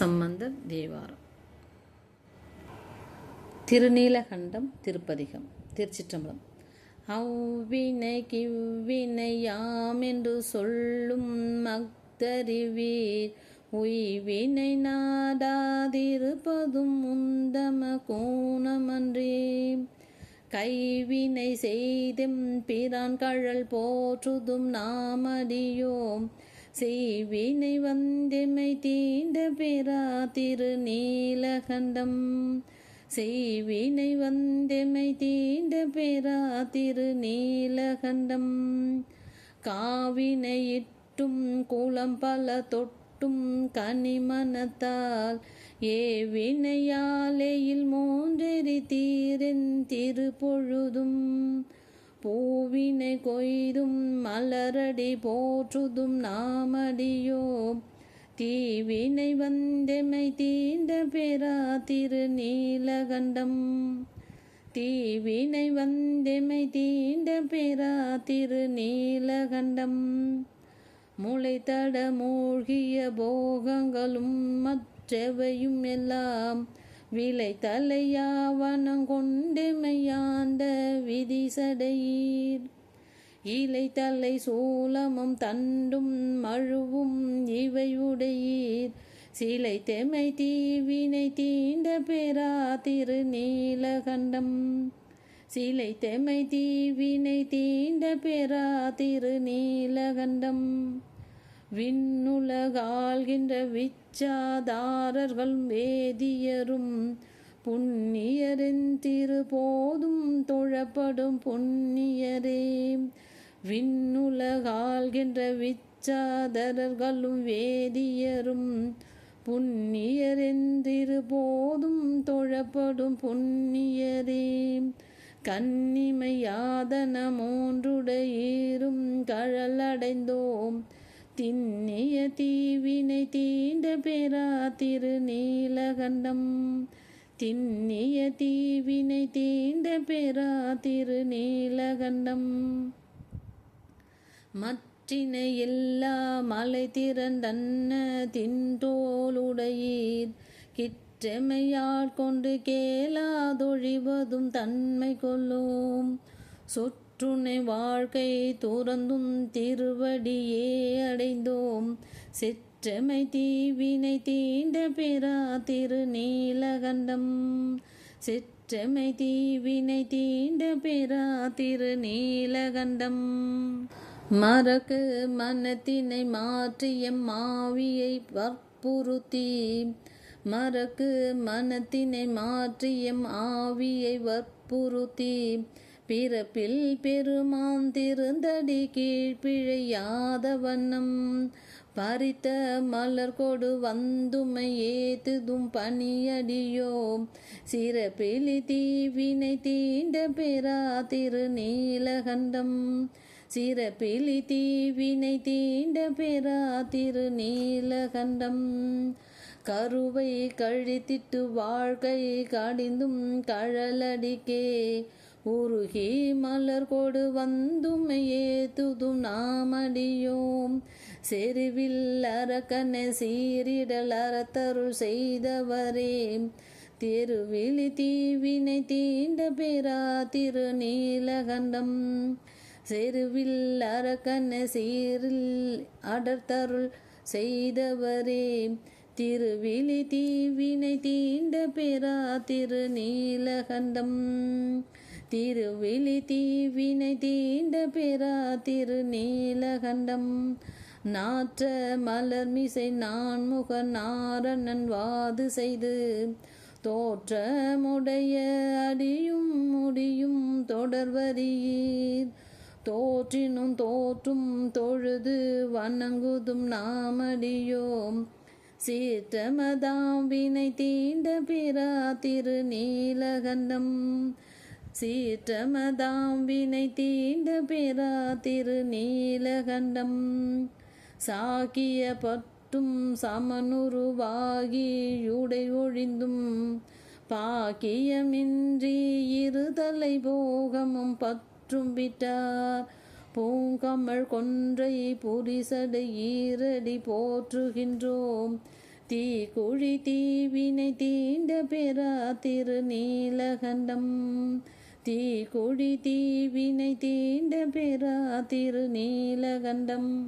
சம்பந்தர் தேவாரம். திருநீலகண்டம் திருப்பதிகம். திருச்சிற்றம்பலம். அவ்வினை கிவ்வினை யாமென்று சொல்லும் மக்தறிவீர், உய்வினை நாடாதிருப்பதும் உந்தம கூணமன்றே. கைவினை செய்தெம் பிரான் கழல் போற்றுதும் நாமடியோம், செய்வினை வந்தெமை தீண்ட பெறா திருநீலகண்டம். செய்வினை வந்தெமை தீண்ட பெறா திருநீலகண்டம். காவினையிட்டும் குளம் பல தொட்டும் கனிமனத்தால், ஏவினையாலேயில் மூன்றெறி தீரென் திருப்பொழுதும். பூவினை கொய்தும் மலரடி போற்றுதும் நாமடியோம், தீவினை வந்தெமை தீண்ட பெறா திருநீலகண்டம். தீவினை வந்தெமை தீண்ட பெறா திருநீலகண்டம். முளைத்தட மூழ்கிய போகங்களும் மற்றவையும் எல்லாம், விலை தலையாவனங்கொண்டெமையாண்ட விதிசடையீர். இலை தலை சூலமும் தண்டும் மழுவும் இவை உடையீர், சிலை தெமை தீவினை தீண்ட பெறா திருநீலகண்டம். சிலை தெமை தீவினை தீண்ட பெறா திருநீலகண்டம். விண்ணுலகாள்கின்ற விச்சாதாரர்கள் வேதியரும், புண்ணியரின் திருப்போதும் தொழப்படும் புண்ணியரே. விண்ணுலகாள்கின்ற விச்சாதாரர்களும் வேதியரும், புண்ணியரின் திருப்போதும் தொழப்படும் புண்ணியரே. கன்னிமை யாதன மூன்றுடையீரும் கழலடைந்தோம், திண்ணிய தீவினை தீண்ட பெறா திருநீலகண்டம். திண்ணிய தீவினை தீண்ட பெறா திருநீலகண்டம். மற்றினை எல்லா மலை திரண்டன்ன தின்தோளுடையீர், கிற்றமையாட்கொண்டு கேளாதொழிவதும் தன்மை கொள்ளும். சொற்றுனை வாழ்க்கை துறந்தும் திருவடியே அடைந்தோம், செற்றமை தீவினை தீண்ட பெறா திருநீலகண்டம். செற்றமை தீவினை தீண்ட பெறா திருநீலகண்டம். மறக்கு மனத்தினை மாற்றியம் மாவியை வற்புறுத்தி, மறக்கு மனத்தினை மாற்றியம் ஆவியை வற்புறுத்தி, பிறப்பில் பெருமான் திருந்தடி கீழ்ப்பிழையாத வண்ணம், பறித்த மலர் கொடு வந்துமை ஏத்துதும் பணியடியோம், சிறப்பிலி தீவினை தீண்ட பெறா திருநீலகண்டம். சிறப்பிலி தீவினை தீண்ட பெறா திருநீலகண்டம். கருவை கழித்திட்டு வாழ்க்கை கடிந்தும் கழலடிக்கே, உருகி மலர் கொடு வந்துமை ஏத்துதும் நாமடியோம், செருவில் அரக்கனை சீரிடல் அறத்தருள் செய்தவரே. திருவிழி தீவினை தீண்ட பெறா திருநீலகண்டம். செருவில் அரக்கனை சீரில் அடர்த்தருள் செய்தவரே. திருவிழி தீவினை தீண்ட பெறா திருநீலகண்டம். திருவிழி தீவினை தீண்ட பெறா திருநீலகண்டம். நாற்ற மலர்மிசை நான்முக நாரணன் வாது செய்து, தோற்றமுடைய அடியும் முடியும் தொடர்வரியீர். தோற்றினும் தோற்றும் தொழுது வணங்குதும் நாமடியோம், சீற்றமதாம் வினை தீண்ட பெறா திருநீலகண்டம். சீற்றமதாம் வினை தீண்ட பெறா திருநீலகண்டம். சாக்கிய பற்றும் சமனுருவாகி யுடை ஒழிந்தும், பாக்கியமின்றி இருதலை போகமும் பற்றும் விட்டார். பூங்கமழ் கொன்றை புரிசடை ஈரடி போற்றுகின்றோம், தீக்குழி தீவினை தீண்ட பெறா திருநீலகண்டம். தீக்குழி தீவினை தீண்ட பெறா திருநீலகண்டம்.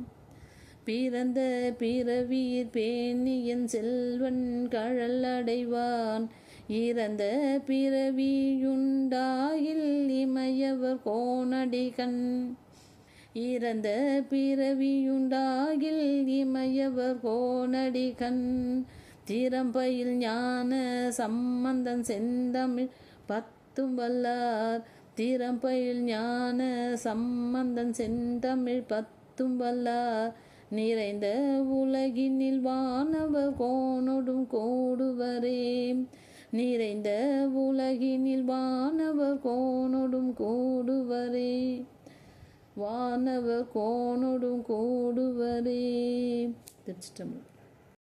பிறந்த பிறவியிற் பேணியன் செல்வன் கழல் அடைவான். இறந்த பிறவியுண்டாகில் இமையவர் கோனடிகண். இறந்த பிறவியுண்டாகில் இமையவர் கோனடிகண். திறம்பயில் ஞான சம்பந்தன் செந்தமிழ் பத்தும் வல்லார். திறம்பயில் ஞான சம்பந்தன் செந்தமிழ் பத்தும் வல்லார். நிறைந்த உலகினில் வானவர் கோனொடும் கூடுவரே. நிறைந்த உலகினில் வானவர் கோனொடும் கூடுவரே. வானவர் கோனொடும் கூடுவரே. திருச்சிற்றம்பலம்.